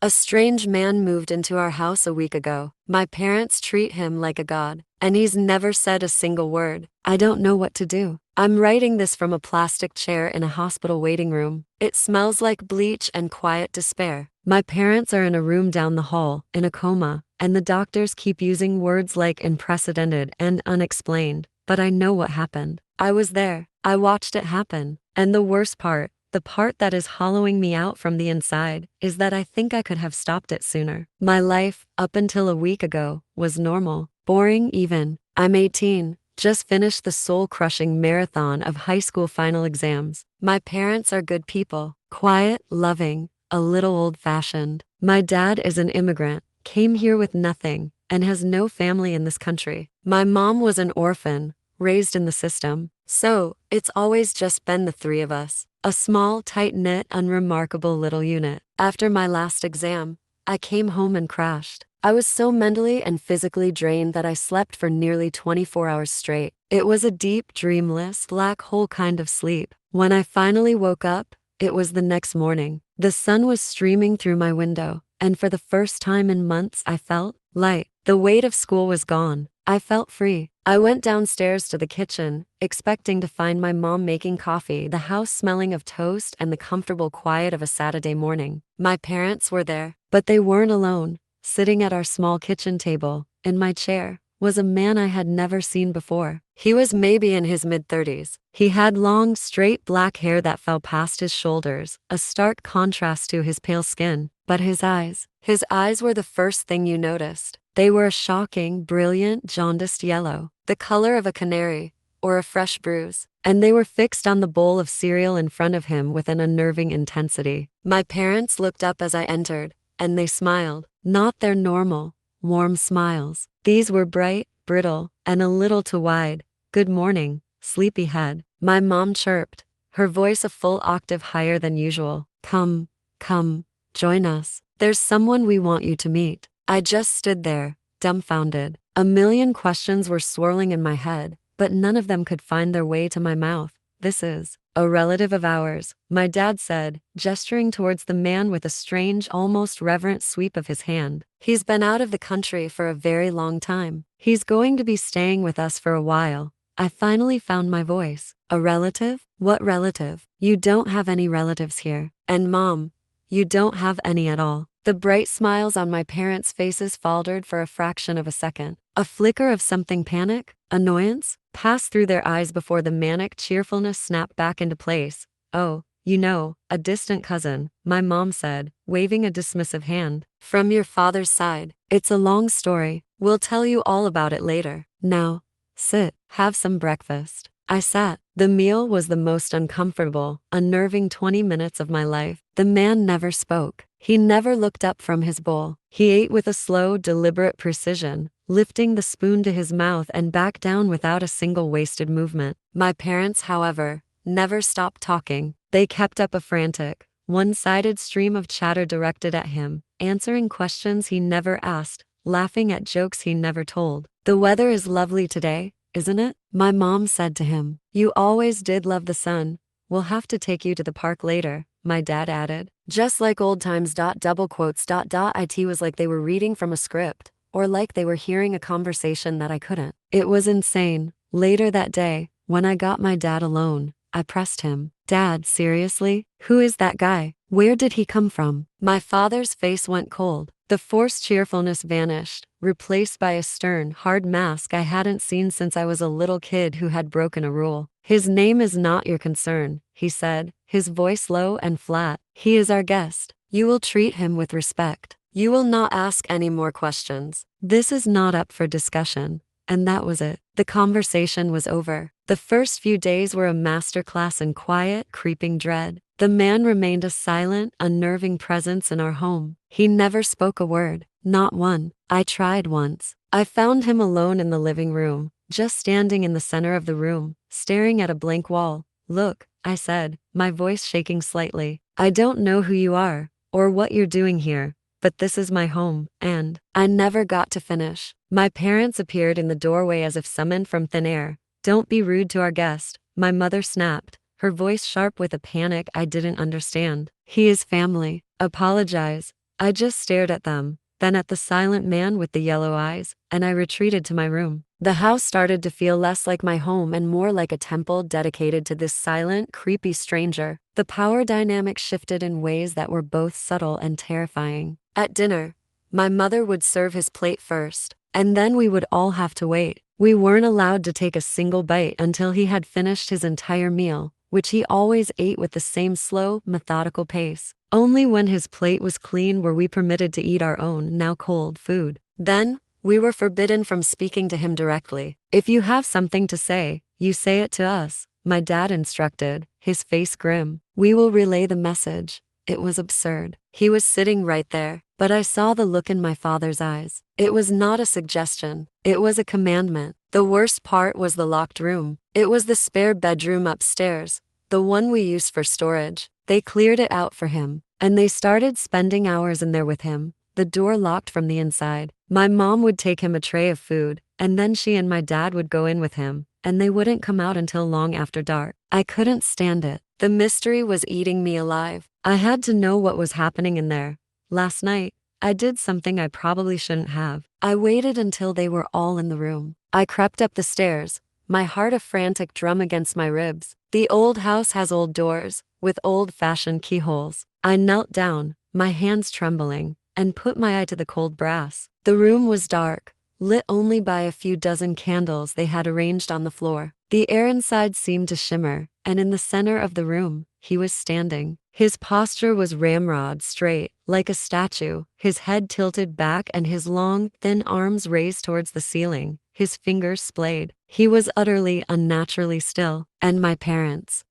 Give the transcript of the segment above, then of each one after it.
A strange man moved into our house a week ago. My parents treat him like a god, and he's never said a single word. I don't know what to do. I'm writing this from a plastic chair in a hospital waiting room. It smells like bleach and quiet despair. My parents are in a room down the hall, in a coma, and the doctors keep using words like unprecedented and unexplained. But I know what happened. I was there. I watched it happen. And the worst part, the part that is hollowing me out from the inside, is that I think I could have stopped it sooner. My life, up until a week ago, was normal, boring even. I'm 18, just finished the soul-crushing marathon of high school final exams. My parents are good people, quiet, loving, a little old-fashioned. My dad is an immigrant, came here with nothing, and has no family in this country. My mom was an orphan, raised in the system. So, it's always just been the three of us. A small, tight-knit, unremarkable little unit. After my last exam, I came home and crashed. I was so mentally and physically drained that I slept for nearly 24 hours straight. It was a deep, dreamless, black hole kind of sleep. When I finally woke up, it was the next morning. The sun was streaming through my window, and for the first time in months I felt light. The weight of school was gone. I felt free. I went downstairs to the kitchen, expecting to find my mom making coffee, the house smelling of toast and the comfortable quiet of a Saturday morning. My parents were there, but they weren't alone. Sitting at our small kitchen table, in my chair, was a man I had never seen before. He was maybe in his mid-30s. He had long, straight black hair that fell past his shoulders, a stark contrast to his pale skin. But his eyes were the first thing you noticed. They were a shocking, brilliant, jaundiced yellow, the color of a canary, or a fresh bruise, and they were fixed on the bowl of cereal in front of him with an unnerving intensity. My parents looked up as I entered, and they smiled, not their normal, warm smiles. These were bright, brittle, and a little too wide. "Good morning, sleepyhead," my mom chirped, her voice a full octave higher than usual. Come, join us. There's someone we want you to meet." I just stood there, dumbfounded. A million questions were swirling in my head, but none of them could find their way to my mouth. "This is a relative of ours," my dad said, gesturing towards the man with a strange, almost reverent sweep of his hand. "He's been out of the country for a very long time. He's going to be staying with us for a while." I finally found my voice. "A relative? What relative? You don't have any relatives here. And Mom, you don't have any at all." The bright smiles on my parents' faces faltered for a fraction of a second. A flicker of something panic, annoyance, passed through their eyes before the manic cheerfulness snapped back into place. "Oh, a distant cousin," my mom said, waving a dismissive hand. "From your father's side. It's a long story. We'll tell you all about it later. Now, sit, have some breakfast." I sat. The meal was the most uncomfortable, unnerving 20 minutes of my life. The man never spoke. He never looked up from his bowl. He ate with a slow, deliberate precision, lifting the spoon to his mouth and back down without a single wasted movement. My parents, however, never stopped talking. They kept up a frantic, one-sided stream of chatter directed at him, answering questions he never asked, laughing at jokes he never told. "The weather is lovely today, isn't it?" my mom said to him. "You always did love the sun. We'll have to take you to the park later," my dad added. Just like old times. Double quotes. It was like they were reading from a script, or like they were hearing a conversation that I couldn't. It was insane. Later that day, when I got my dad alone, I pressed him. "Dad, seriously? Who is that guy? Where did he come from?" My father's face went cold. The forced cheerfulness vanished, replaced by a stern, hard mask I hadn't seen since I was a little kid who had broken a rule. "His name is not your concern," he said, his voice low and flat. "He is our guest. You will treat him with respect. You will not ask any more questions. This is not up for discussion." And that was it. The conversation was over. The first few days were a masterclass in quiet, creeping dread. The man remained a silent, unnerving presence in our home. He never spoke a word, not one. I tried once. I found him alone in the living room, just standing in the center of the room, staring at a blank wall. "Look," I said, my voice shaking slightly. "I don't know who you are, or what you're doing here, but this is my home," and I never got to finish. My parents appeared in the doorway as if summoned from thin air. "Don't be rude to our guest," my mother snapped, her voice sharp with a panic I didn't understand. "He is family. Apologize. I just stared at them, then at the silent man with the yellow eyes, and I retreated to my room. The house started to feel less like my home and more like a temple dedicated to this silent, creepy stranger. The power dynamic shifted in ways that were both subtle and terrifying. At dinner, my mother would serve his plate first, and then we would all have to wait. We weren't allowed to take a single bite until he had finished his entire meal, which he always ate with the same slow, methodical pace. Only when his plate was clean were we permitted to eat our own, now cold, food. Then, we were forbidden from speaking to him directly. If you have something to say, you say it to us, my dad instructed, his face grim. We will relay the message. It was absurd. He was sitting right there, but I saw the look in my father's eyes. It was not a suggestion. It was a commandment. The worst part was the locked room. It was the spare bedroom upstairs, the one we used for storage. They cleared it out for him, and they started spending hours in there with him, the door locked from the inside. My mom would take him a tray of food, and then she and my dad would go in with him, and they wouldn't come out until long after dark. I couldn't stand it. The mystery was eating me alive. I had to know what was happening in there. Last night, I did something I probably shouldn't have. I waited until they were all in the room. I crept up the stairs, my heart a frantic drum against my ribs. The old house has old doors, with old-fashioned keyholes. I knelt down, my hands trembling, and put my eye to the cold brass. The room was dark, lit only by a few dozen candles they had arranged on the floor. The air inside seemed to shimmer, and in the center of the room, he was standing. His posture was ramrod straight, like a statue, his head tilted back and his long, thin arms raised towards the ceiling, his fingers splayed. He was utterly, unnaturally still. And my parents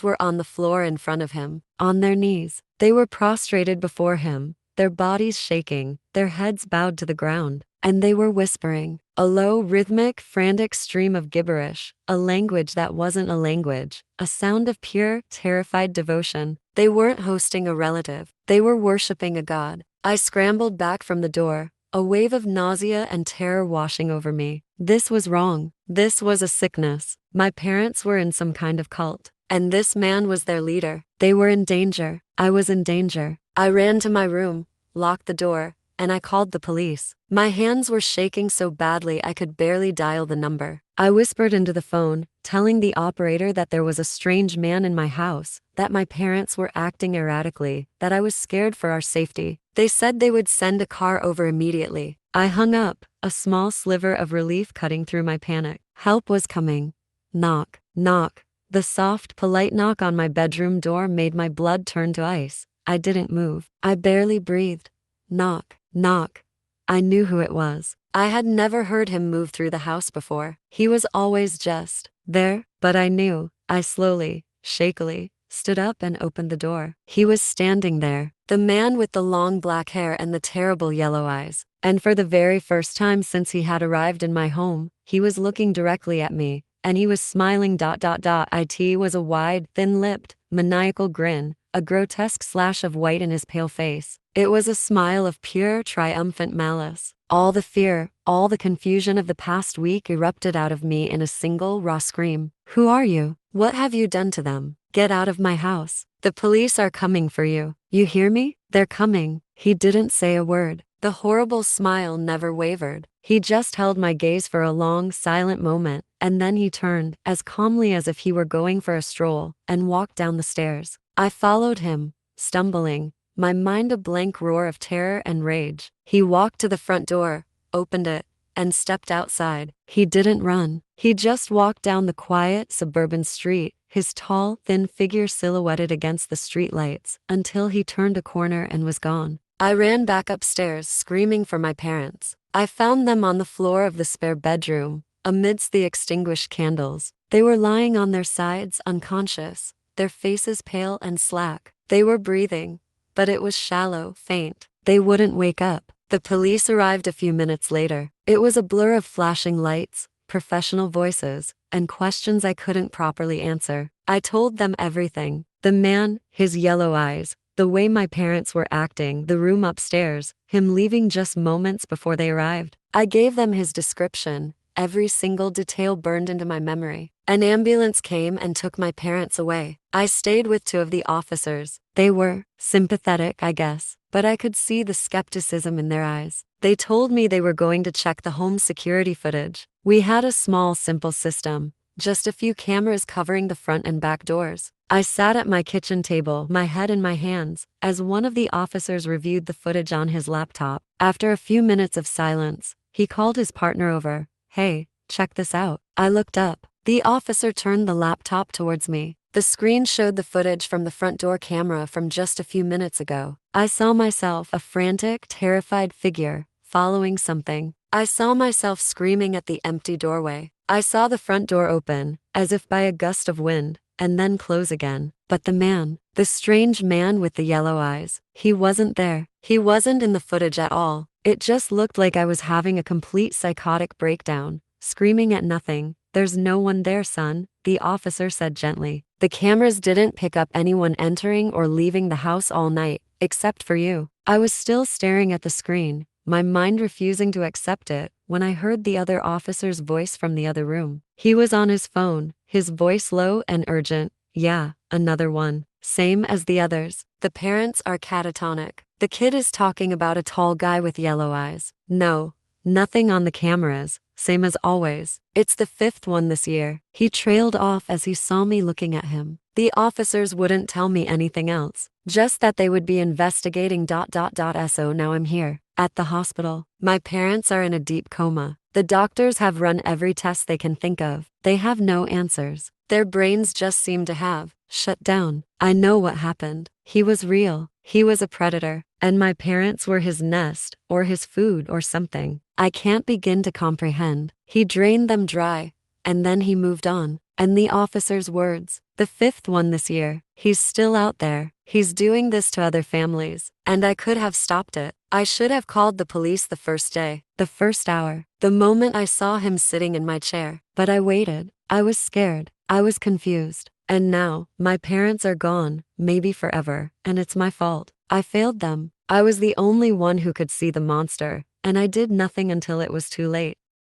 were on the floor in front of him, on their knees. They were prostrated before him, their bodies shaking, their heads bowed to the ground, and they were whispering, a low, rhythmic, frantic stream of gibberish, a language that wasn't a language, a sound of pure, terrified devotion. They weren't hosting a relative, they were worshiping a god. I scrambled back from the door, a wave of nausea and terror washing over me. This was wrong. This was a sickness. My parents were in some kind of cult, and this man was their leader. They were in danger. I was in danger. I ran to my room, locked the door, and I called the police. My hands were shaking so badly I could barely dial the number. I whispered into the phone, telling the operator that there was a strange man in my house, that my parents were acting erratically, that I was scared for our safety. They said they would send a car over immediately. I hung up, a small sliver of relief cutting through my panic. Help was coming. Knock, knock. The soft, polite knock on my bedroom door made my blood turn to ice. I didn't move. I barely breathed. Knock, knock. I knew who it was. I had never heard him move through the house before. He was always just there, but I knew. I slowly, shakily, stood up and opened the door. He was standing there, the man with the long black hair and the terrible yellow eyes. And for the very first time since he had arrived in my home, he was looking directly at me, and he was smiling. It was a wide, thin-lipped, maniacal grin, a grotesque slash of white in his pale face. It was a smile of pure, triumphant malice. All the fear, all the confusion of the past week erupted out of me in a single, raw scream. Who are you? What have you done to them? Get out of my house. The police are coming for you. You hear me? They're coming. He didn't say a word. The horrible smile never wavered. He just held my gaze for a long, silent moment, and then he turned, as calmly as if he were going for a stroll, and walked down the stairs. I followed him, stumbling, my mind a blank roar of terror and rage. He walked to the front door, opened it, and stepped outside. He didn't run. He just walked down the quiet, suburban street, his tall, thin figure silhouetted against the streetlights, until he turned a corner and was gone. I ran back upstairs, screaming for my parents. I found them on the floor of the spare bedroom, amidst the extinguished candles. They were lying on their sides, unconscious, their faces pale and slack. They were breathing, but it was shallow, faint. They wouldn't wake up. The police arrived a few minutes later. It was a blur of flashing lights, professional voices, and questions I couldn't properly answer. I told them everything. The man, his yellow eyes, the way my parents were acting, the room upstairs, him leaving just moments before they arrived. I gave them his description, every single detail burned into my memory. An ambulance came and took my parents away. I stayed with two of the officers. They were sympathetic, I guess, but I could see the skepticism in their eyes. They told me they were going to check the home security footage. We had a small, simple system, just a few cameras covering the front and back doors. I sat at my kitchen table, my head in my hands, as one of the officers reviewed the footage on his laptop. After a few minutes of silence, he called his partner over. "Hey, check this out." I looked up. The officer turned the laptop towards me. The screen showed the footage from the front door camera from just a few minutes ago. I saw myself, a frantic, terrified figure, following something. I saw myself screaming at the empty doorway. I saw the front door open, as if by a gust of wind, and then close again. But the strange man with the yellow eyes, he wasn't there. He wasn't in the footage at all. It just looked like I was having a complete psychotic breakdown, screaming at nothing. "There's no one there, son," the officer said gently. "The cameras didn't pick up anyone entering or leaving the house all night, except for you." I was still staring at the screen, my mind refusing to accept it, when I heard the other officer's voice from the other room. He was on his phone, his voice low and urgent. "Yeah, another one. Same as the others. The parents are catatonic. The kid is talking about a tall guy with yellow eyes. No, nothing on the cameras. Same as always. It's the fifth one this year." He trailed off as he saw me looking at him. The officers wouldn't tell me anything else, just that they would be investigating. So now I'm here, at the hospital. My parents are in a deep coma. The doctors have run every test they can think of. They have no answers. Their brains just seem to have shut down. I know what happened. He was real. He was a predator, and my parents were his nest, or his food, or something. I can't begin to comprehend. He drained them dry, and then he moved on. And the officer's words, "The fifth one this year. He's still out there. He's doing this to other families." And I could have stopped it. I should have called the police the first day, the first hour, the moment I saw him sitting in my chair. But I waited. I was scared. I was confused. And now, my parents are gone, maybe forever, and it's my fault. I failed them. I was the only one who could see the monster, and I did nothing until it was too late.